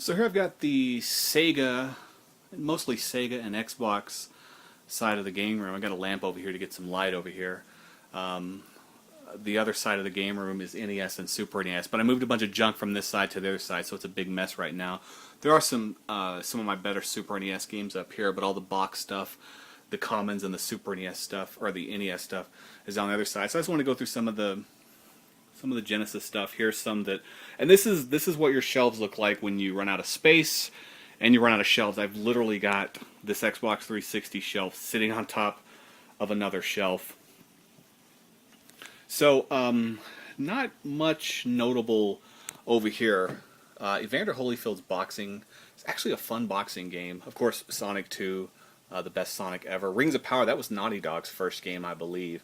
So here I've got the Sega, mostly Sega and Xbox side of the game room. I've got a lamp over here to get some light over here. Um, the other side of the game room is NES and Super NES, but I moved a bunch of junk from this side to the other side, so it's a big mess right now. There are some of my better Super NES games up here, but all the box stuff, the Commons and the Super NES stuff, or the NES stuff, is on the other side. So I just want to go through some of the Genesis stuff. Here's some that, and this is what your shelves look like when you run out of space and you run out of shelves. I've literally got this Xbox 360 shelf sitting on top of another shelf. So not much notable over here. Evander Holyfield's boxing is actually a fun boxing game. Of course, Sonic 2, the best Sonic ever. Rings of Power, that was Naughty Dog's first game, I believe.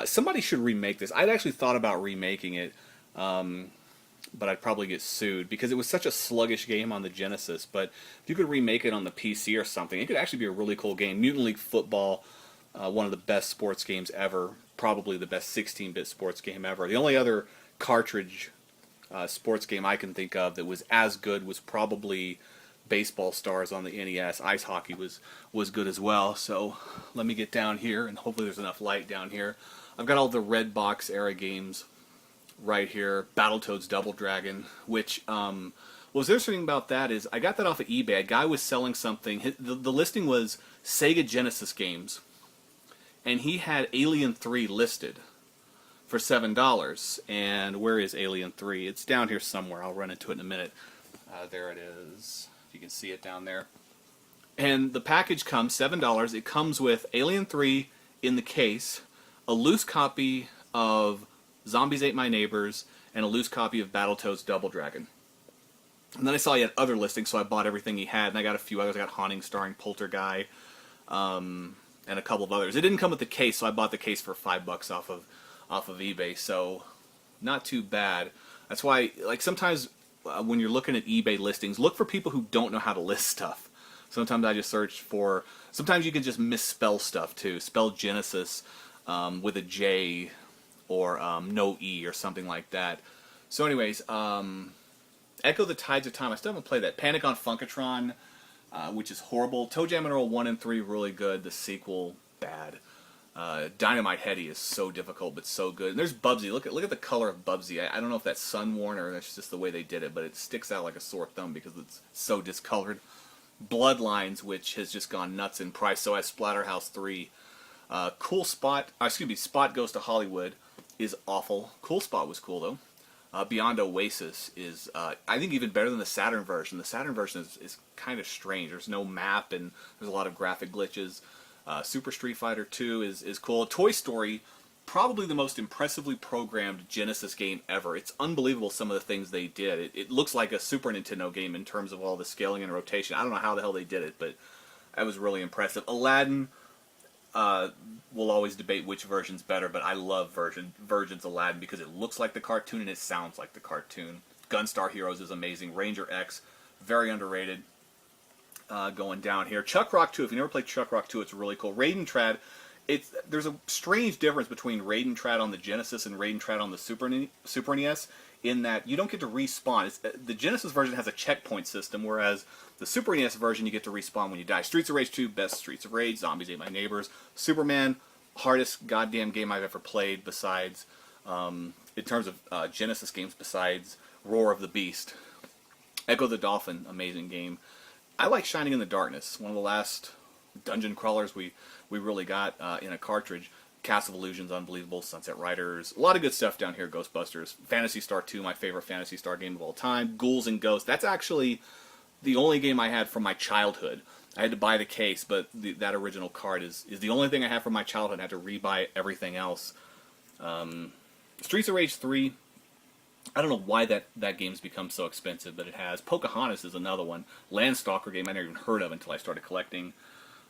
Somebody should remake this. I'd actually thought about remaking it, but I'd probably get sued because it was such a sluggish game on the Genesis. But if you could remake it on the PC or something, it could actually be a really cool game. Mutant League Football, one of the best sports games ever, probably the best 16-bit sports game ever. The only other cartridge sports game I can think of that was as good was probably Baseball Stars on the NES. Ice hockey was good as well. So let me get down here, and hopefully there's enough light down here. I've got all the red box era games right here. Battletoads Double Dragon, which what was interesting about that is I got that off of eBay. A guy was selling something. The listing was Sega Genesis games, and he had Alien 3 listed for $7. And where is Alien 3? It's down here somewhere. I'll run into it in a minute. There it is. You can see it down there. And the package comes $7. It comes with Alien 3 in the case, a loose copy of Zombies Ate My Neighbors, and a loose copy of Battletoads Double Dragon. And then I saw he had other listings, so I bought everything he had, and I got a few others. I got Haunting starring Poltergeist, and a couple of others. It didn't come with the case, so I bought the case for $5 off of eBay. So not too bad. That's why, like, sometimes when you're looking at eBay listings, look for people who don't know how to list stuff. Sometimes I just search for... Sometimes you can just misspell stuff, too. Spell Genesis with a J or no E or something like that. So anyways, Echo the Tides of Time. I still haven't played that. Panic on Funkatron, which is horrible. Toe Jam and Earl 1 and 3 really good. The sequel, bad. Dynamite Headdy is so difficult, but so good. And there's Bubsy. Look at the color of Bubsy. I don't know if that's sun-worn or that's just the way they did it, but it sticks out like a sore thumb because it's so discolored. Bloodlines, which has just gone nuts in price. So has Splatterhouse 3. Cool Spot, Spot Goes to Hollywood is awful. Cool Spot was cool, though. Beyond Oasis is, I think, even better than the Saturn version. The Saturn version is kind of strange. There's no map, and there's a lot of graphic glitches. Super Street Fighter 2 is cool. Toy Story, probably the most impressively programmed Genesis game ever. It's unbelievable some of the things they did. It looks like a Super Nintendo game in terms of all the scaling and rotation. I don't know how the hell they did it, but that was really impressive. Aladdin, we'll always debate which version's better, but I love Virgin's Aladdin because it looks like the cartoon and it sounds like the cartoon. Gunstar Heroes is amazing. Ranger X, very underrated. Going down here. Chuck Rock 2, if you never played Chuck Rock 2, it's really cool. Raiden Trad, there's a strange difference between Raiden Trad on the Genesis and Raiden Trad on the Super NES in that you don't get to respawn. The Genesis version has a checkpoint system, whereas the Super NES version you get to respawn when you die. Streets of Rage 2, best Streets of Rage. Zombies Ate My Neighbors. Superman, hardest goddamn game I've ever played besides, in terms of Genesis games, besides Roar of the Beast. Echo the Dolphin, amazing game. I like Shining in the Darkness, one of the last dungeon crawlers we really got in a cartridge. Cast of Illusions, unbelievable. Sunset Riders, a lot of good stuff down here. Ghostbusters, Phantasy Star 2, my favorite Phantasy Star game of all time. Ghouls and Ghosts, that's actually the only game I had from my childhood. I had to buy the case, but that original card is the only thing I have from my childhood. I had to rebuy everything else. Streets of Rage 3, I don't know why that game's become so expensive, but it has. Pocahontas is another one. Landstalker game I never even heard of until I started collecting.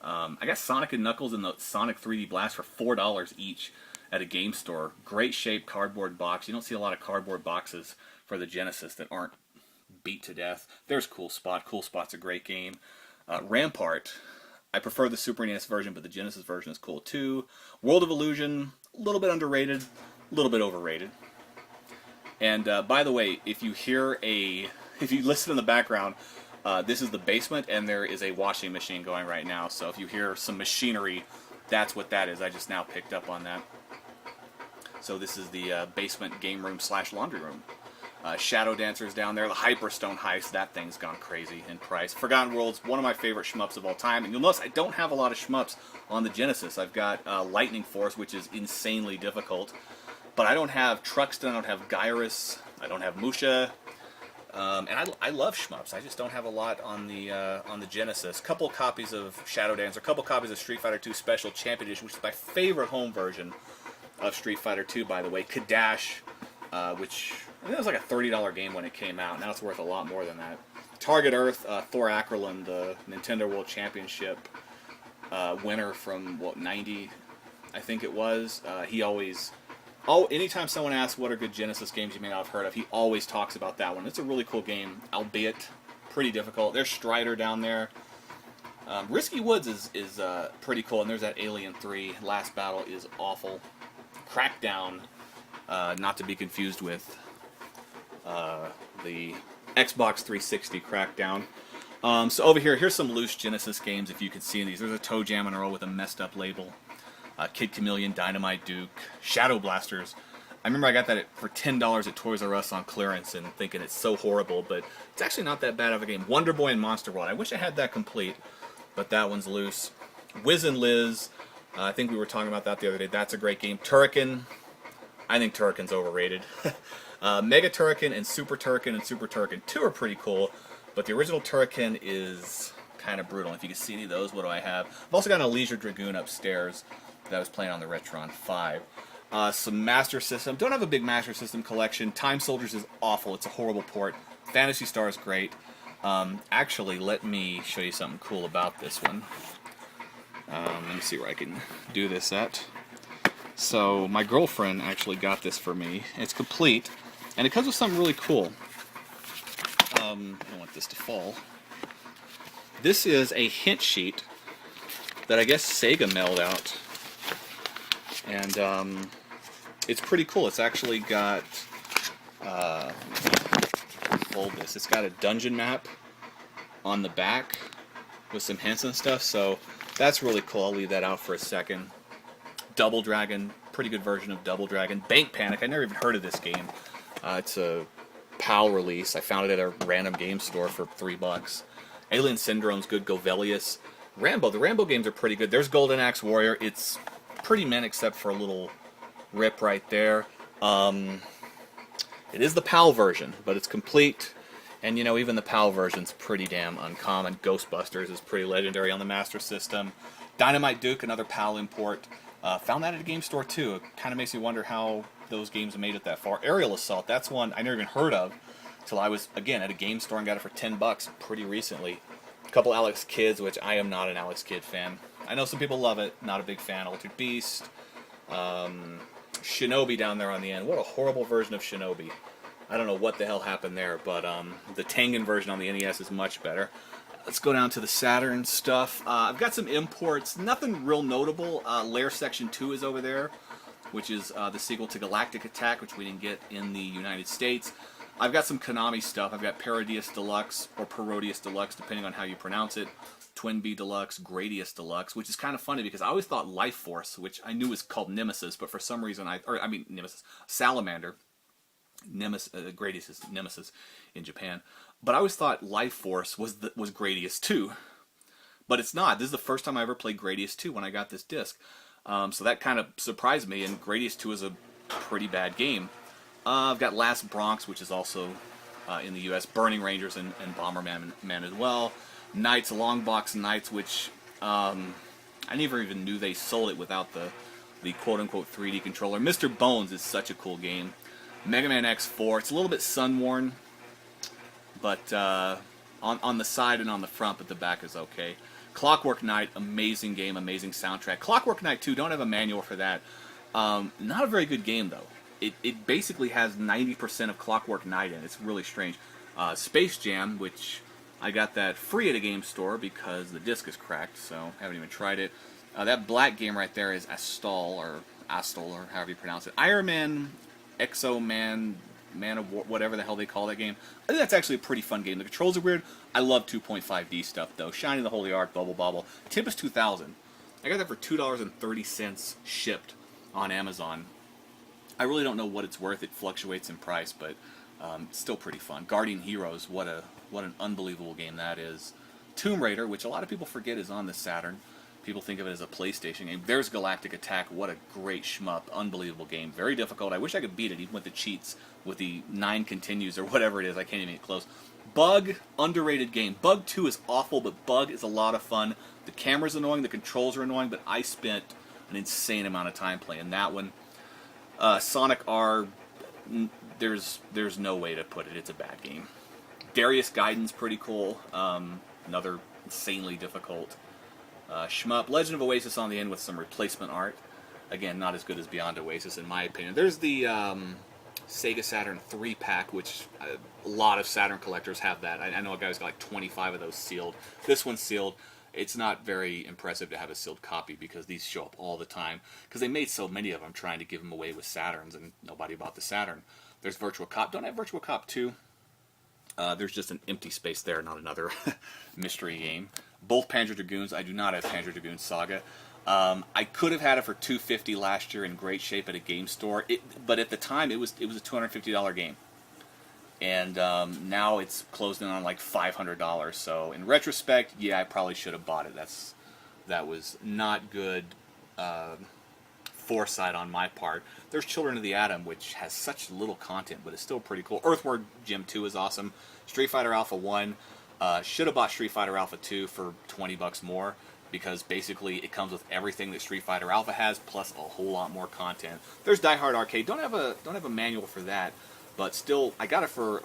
I got Sonic and Knuckles and the Sonic 3D Blast for $4 each at a game store. Great shape cardboard box. You don't see a lot of cardboard boxes for the Genesis that aren't beat to death. There's Cool Spot. Cool Spot's a great game. Rampart. I prefer the Super NES version, but the Genesis version is cool too. World of Illusion, a little bit underrated, a little bit overrated. And by the way, if you hear a if you listen in the background, this is the basement, and there is a washing machine going right now. So if you hear some machinery, that's what that is. I just now picked up on that. So this is the basement game room / laundry room. Shadow Dancer's down there. The Hyperstone Heist, that thing's gone crazy in price. Forgotten World's one of my favorite shmups of all time. And you'll notice I don't have a lot of shmups on the Genesis. I've got Lightning Force, which is insanely difficult. But I don't have Truxton, I don't have Gyrus, I don't have Musha. And I love shmups. I just don't have a lot on the Genesis. A couple copies of Shadow Dancer, a couple copies of Street Fighter 2 Special Champion Edition, which is my favorite home version of Street Fighter 2, by the way. Kadash, which I think it was like a $30 game when it came out. Now it's worth a lot more than that. Target Earth, Thor Ackerland, the Nintendo World Championship winner from, what, 90, I think it was. He always... anytime someone asks what are good Genesis games you may not have heard of, he always talks about that one. It's a really cool game, albeit pretty difficult. There's Strider down there. Risky Woods is pretty cool, and there's that Alien 3. Last Battle is awful. Crackdown, not to be confused with the Xbox 360 Crackdown. So over here, here's some loose Genesis games, if you can see these. There's a Toe Jam and Earl with a messed up label. Kid Chameleon, Dynamite Duke, Shadow Blasters. I remember I got that for $10 at Toys R Us on clearance and thinking it's so horrible, but it's actually not that bad of a game. Wonder Boy and Monster World. I wish I had that complete, but that one's loose. Wiz and Liz. I think we were talking about that the other day. That's a great game. Turrican. I think Turrican's overrated. Mega Turrican and Super Turrican 2 are pretty cool, but the original Turrican is kind of brutal. If you can see any of those, what do I have? I've also got an Elysian Dragoon upstairs that I was playing on the Retron 5. Some Master System. Don't have a big Master System collection. Time Soldiers is awful. It's a horrible port. Phantasy Star is great. Actually, let me show you something cool about this one. Let me see where I can do this at. So, my girlfriend actually got this for me. It's complete, and it comes with something really cool. I don't want this to fall. This is a hint sheet that I guess Sega mailed out. And it's pretty cool. It's actually got, hold this, it's got a dungeon map on the back with some hints and stuff, so that's really cool. I'll leave that out for a second. Double Dragon, pretty good version of Double Dragon. Bank Panic, I never even heard of this game. It's a PAL release. I found it at a random game store for $3. Alien Syndrome's good. Govelius. Rambo, the Rambo games are pretty good. There's Golden Axe Warrior. It's pretty mint except for a little rip right there. It is the PAL version, but it's complete. And you know, even the PAL version's pretty damn uncommon. Ghostbusters is pretty legendary on the Master System. Dynamite Duke, another PAL import. Found that at a game store too. It kind of makes me wonder how those games made it that far. Aerial Assault, that's one I never even heard of till I was, again, at a game store and got it for $10 pretty recently. A couple Alex Kidds, which I am not an Alex Kidd fan. I know some people love it, not a big fan. Altered Beast. Shinobi down there on the end. What a horrible version of Shinobi. I don't know what the hell happened there, but the Tengen version on the NES is much better. Let's go down to the Saturn stuff. I've got some imports. Nothing real notable. Lair Section 2 is over there, which is the sequel to Galactic Attack, which we didn't get in the United States. I've got some Konami stuff. I've got Parodius Deluxe, or Parodius Deluxe, depending on how you pronounce it. Twin B Deluxe, Gradius Deluxe, which is kind of funny because I always thought Life Force, which I knew was called Nemesis, but for some reason Nemesis, Salamander. Gradius is Nemesis in Japan. But I always thought Life Force was Gradius 2. But it's not. This is the first time I ever played Gradius 2 when I got this disc. So that kind of surprised me, and Gradius 2 is a pretty bad game. I've got Last Bronx, which is also in the US. Burning Rangers and Bomberman Man as well. Knights, Long Box Knights, which I never even knew they sold it without the quote-unquote 3D controller. Mr. Bones is such a cool game. Mega Man X4, it's a little bit sun-worn, but on the side and on the front, but the back is okay. Clockwork Knight, amazing game, amazing soundtrack. Clockwork Knight 2, don't have a manual for that. Not a very good game, though. It basically has 90% of Clockwork Knight in it. It's really strange. Space Jam, which I got that free at a game store because the disc is cracked, so haven't even tried it. That black game right there is Astal, or however you pronounce it. Iron Man, Exo Man, Man of War, whatever the hell they call that game. I think that's actually a pretty fun game. The controls are weird. I love 2.5D stuff, though. Shining the Holy Ark, Bubble Bobble. Tempest 2000. I got that for $2.30 shipped on Amazon. I really don't know what it's worth. It fluctuates in price, but still pretty fun. Guardian Heroes, what an unbelievable game that is. Tomb Raider, which a lot of people forget is on the Saturn. People think of it as a PlayStation game. There's Galactic Attack. What a great shmup. Unbelievable game. Very difficult. I wish I could beat it, even with the cheats, with the 9 continues or whatever it is. I can't even get close. Bug, underrated game. Bug 2 is awful, but Bug is a lot of fun. The camera's annoying, the controls are annoying, but I spent an insane amount of time playing that one. Sonic R, there's no way to put it. It's a bad game. Darius Gaiden's pretty cool. Another insanely difficult shmup. Legend of Oasis on the end with some replacement art. Again, not as good as Beyond Oasis in my opinion. There's the Sega Saturn 3-pack, which a lot of Saturn collectors have that. I know a guy who's got like 25 of those sealed. This one's sealed. It's not very impressive to have a sealed copy because these show up all the time. Because they made so many of them trying to give them away with Saturns, and nobody bought the Saturn. There's Virtua Cop. Don't I have Virtua Cop 2? There's just an empty space there, not another mystery game. Both Panzer Dragoons. I do not have Panzer Dragoon Saga. I could have had it for $250 last year in great shape at a game store, but at the time it was a $250 game, and now it's closed in on like $500. So in retrospect, yeah, I probably should have bought it. That was not good foresight on my part. There's Children of the Atom, which has such little content, but it's still pretty cool. Earthworm Jim 2 is awesome. Street Fighter Alpha 1. Should have bought Street Fighter Alpha 2 for $20 more, because basically it comes with everything that Street Fighter Alpha has, plus a whole lot more content. There's Die Hard Arcade. Don't have a manual for that, but still, I got it for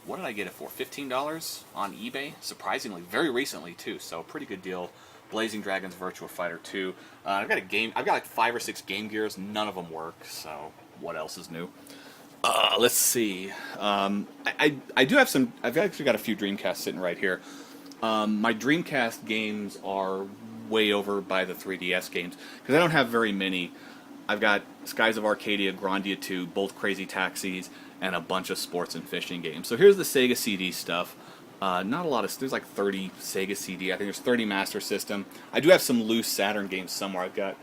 what did I get it for? $15 on eBay. Surprisingly, very recently too. So pretty good deal. Blazing Dragons Virtua Fighter 2. I've got like 5 or 6 Game Gears. None of them work. So what else is new? Let's see. I do have some. I've actually got a few Dreamcast sitting right here. My Dreamcast games are way over by the 3DS games because I don't have very many. I've got Skies of Arcadia, Grandia 2, both Crazy Taxis, and a bunch of sports and fishing games. So here's the Sega CD stuff. Not a lot of. There's like 30 Sega CD. I think there's 30 Master System. I do have some loose Saturn games somewhere. I've got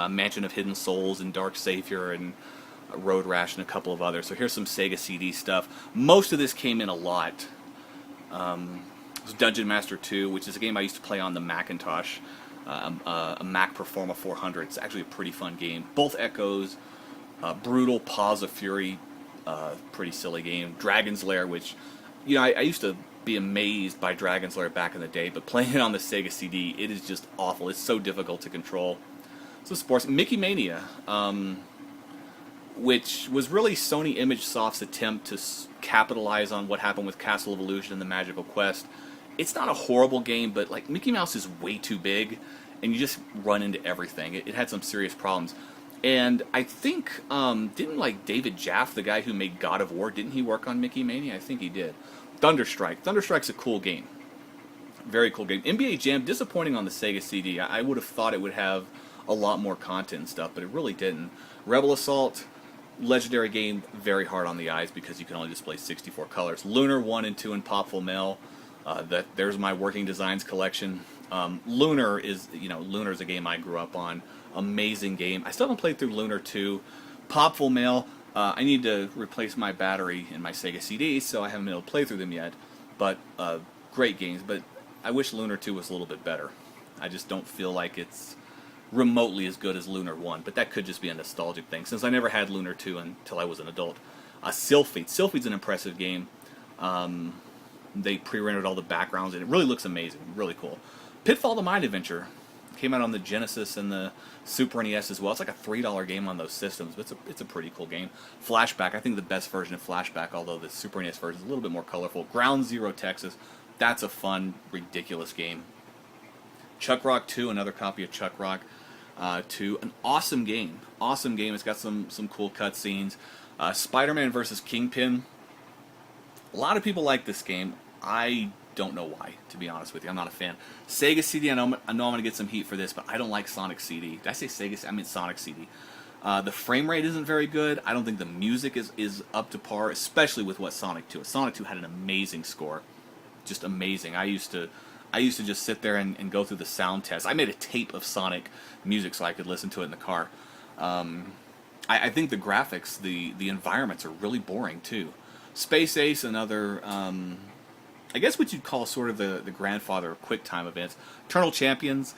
Mansion of Hidden Souls and Dark Savior and Road Rash and a couple of others. So here's some Sega CD stuff. Most of this came in a lot. Dungeon Master 2, which is a game I used to play on the Macintosh, a Mac Performa 400. It's actually a pretty fun game. Both Echoes, Brutal, Paws of Fury, pretty silly game. Dragon's Lair, which, you know, I used to be amazed by Dragon's Lair back in the day, but playing it on the Sega CD, it is just awful. It's so difficult to control. So sports, Mickey Mania, which was really Sony ImageSoft's attempt to capitalize on what happened with Castle of Illusion and the Magical Quest. It's not a horrible game, but like Mickey Mouse is way too big, and you just run into everything. It had some serious problems. And I think, didn't like David Jaffe, the guy who made God of War, didn't he work on Mickey Mania? I think he did. Thunderstrike. Thunderstrike's a cool game. Very cool game. NBA Jam, disappointing on the Sega CD. I would have thought it would have a lot more content and stuff, but it really didn't. Rebel Assault, legendary game, very hard on the eyes because you can only display 64 colors. Lunar 1 and 2 in Popful Mail. There's my Working Designs collection. Lunar is a game I grew up on. Amazing game. I still haven't played through Lunar 2. Popful Mail, I need to replace my battery in my Sega CD, so I haven't been able to play through them yet. But great games, but I wish Lunar 2 was a little bit better. I just don't feel like it's remotely as good as Lunar 1, but that could just be a nostalgic thing, since I never had Lunar 2 until I was an adult. Sylphid. Sylphid's an impressive game. They pre-rendered all the backgrounds, and it really looks amazing. Really cool. Pitfall the Mind Adventure came out on the Genesis and the Super NES as well. It's like a $3 game on those systems, but it's a pretty cool game. Flashback, I think the best version of Flashback, although the Super NES version is a little bit more colorful. Ground Zero Texas, that's a fun, ridiculous game. Chuck Rock 2, another copy of Chuck Rock 2, an awesome game. Awesome game. It's got some cool cutscenes. Spider-Man vs. Kingpin. A lot of people like this game. I don't know why, to be honest with you. I'm not a fan. Sega CD, I know I'm going to get some heat for this, but I don't like Sonic CD. Did I say Sega? I mean Sonic CD. The frame rate isn't very good. I don't think the music is up to par, especially with what Sonic 2 is. Sonic 2 had an amazing score, just amazing. I used to just sit there and go through the sound test. I made a tape of Sonic music so I could listen to it in the car. I think the graphics, the environments are really boring too. Space Ace, another, I guess what you'd call sort of the grandfather of QuickTime events. Eternal Champions,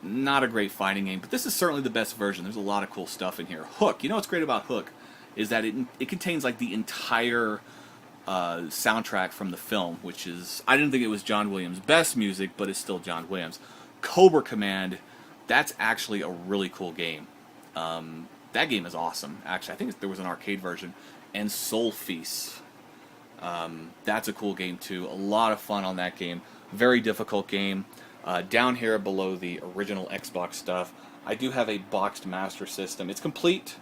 not a great fighting game, but this is certainly the best version. There's a lot of cool stuff in here. Hook, you know what's great about Hook is that it contains like the entire soundtrack from the film, which is, I didn't think it was John Williams' best music, but it's still John Williams. Cobra Command, that's actually a really cool game. That game is awesome, actually. I think there was an arcade version. And Soul Feast. That's a cool game too. A lot of fun on that game. Very difficult game. Down here below the original Xbox stuff, I do have a boxed Master System. It's complete.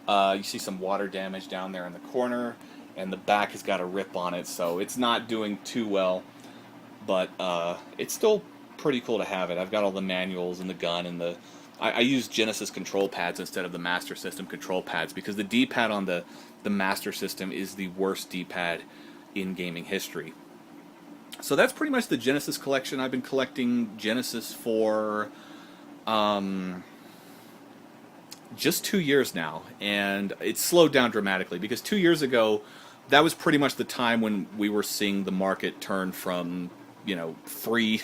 You see some water damage down there in the corner, and the back has got a rip on it, so it's not doing too well. But it's still pretty cool to have it. I've got all the manuals and the gun and the... I use Genesis control pads instead of the Master System control pads because the D-pad on the Master System is the worst D-pad in gaming history. So that's pretty much the Genesis collection. I've been collecting Genesis for just 2 years now, and it's slowed down dramatically because 2 years ago, that was pretty much the time when we were seeing the market turn from, free,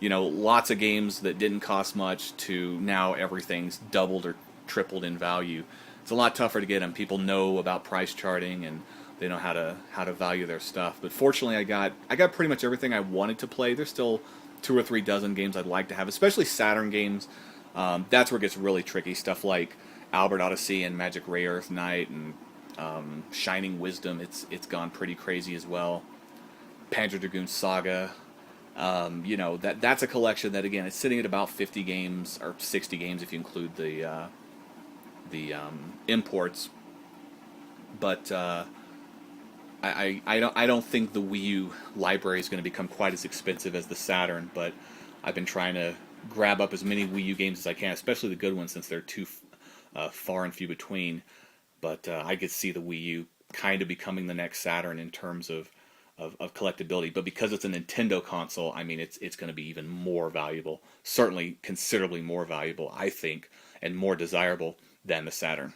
lots of games that didn't cost much to now everything's doubled or tripled in value. It's a lot tougher to get them. People know about price charting and they know how to value their stuff. But fortunately, I got pretty much everything I wanted to play. There's still 2 or 3 dozen games I'd like to have, especially Saturn games. That's where it gets really tricky. Stuff like Albert Odyssey and Magic Ray Earth Knight and Shining Wisdom. It's gone pretty crazy as well. Panzer Dragoon Saga. That's a collection that, again, it's sitting at about 50 games or 60 games if you include the imports. But I don't think the Wii U library is going to become quite as expensive as the Saturn. But I've been trying to grab up as many Wii U games as I can, especially the good ones since they're too far and few between. But I could see the Wii U kind of becoming the next Saturn in terms of collectability. But because it's a Nintendo console, I mean, it's going to be even more valuable. Certainly considerably more valuable, I think, and more desirable than the Saturn.